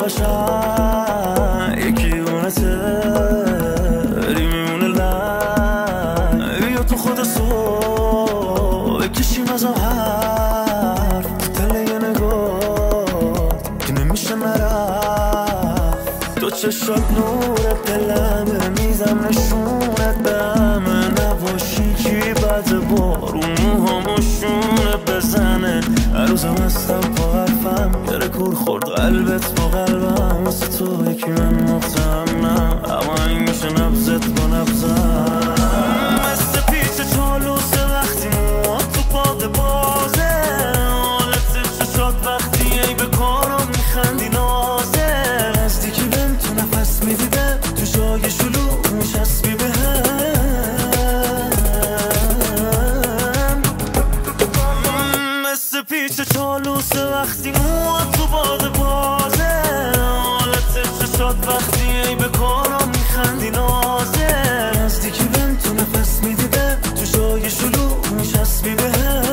قشنگ یکی اونته بری میمونه لنگ بیا تو خود صبح بکشیم از حرف دل یه نگاه که نمیشه نرفت تو چشات نورت دلمه میزم نشونت بهمه نباشی کی بد بارون موهامو شونه بزنه هر روزم هستم پا حرفم یاره کور خورد قلبت با قلبم واسه تو یکی من مطمئنم اما این میشه نبزت با نبزم مثل پیچ چالوسه وقتی موها تو باد بازه حالت چشات وقتی ای به کارم میخندی نازه نزدیکی بهم تو نفس میدیده تو جای شلوغ میچسبی بهم مثل پیچ چالوسه وقتی موها تو باد بازه حالت چشات وقتی ای به کارم میخندی نازه نزدیکی بهم تو نفس میدیده تو جای شلوغ میچسبی بهم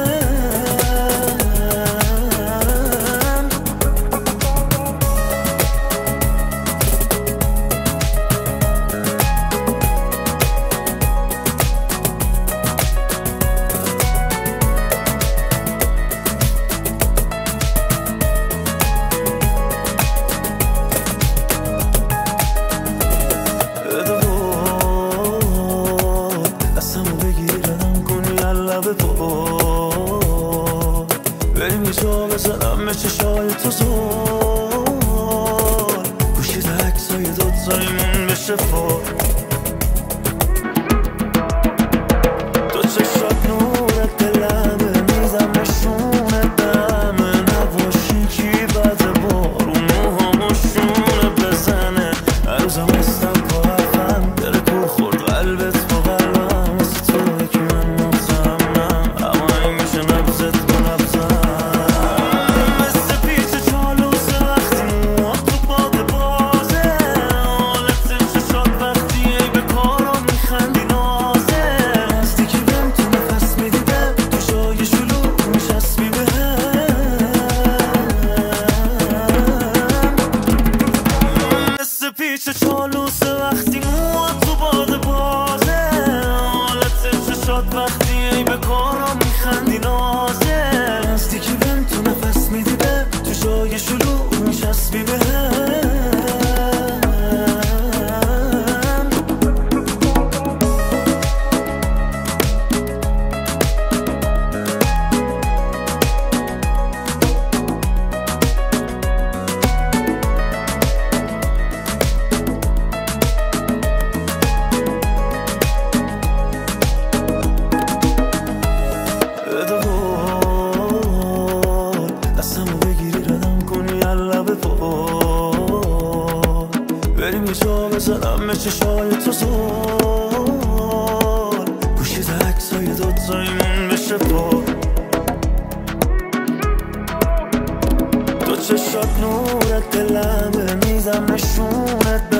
بریم یه جا بزنم به چشای تو زور گوشید عکسای دوتاییمون بشه فور تو چشات نورت دلمه میزم نشونت دمه نباشی کی بد بارون موهامو شونه بزنه هر روزم هستم پا حرفم دل کور خورد قلبت با قلبم واسه تو یکی من مطمئنم اما این میشه نبزت با نبزم مثل پیچ چالوسه وقتی موها تو باد بازه حالت چشات وقتی ای به کارم میخندی نازه نزدیکی بهم تو نفس میدیده تو جای شلوغ میچسبی بهم مثل پیچ چالوسه وقتی موها تو باد بازه حالت چشات وقتی ای به کارم میخندی نازه نزدیکی بهم تو نفس میدیده تو جای شلوغ میچسبی بهم بریم یه جا بزنم به چشای تو زور گوشید عکسای دوتاییمون بشه پر تو چشات نورت دلمه میزم نشونت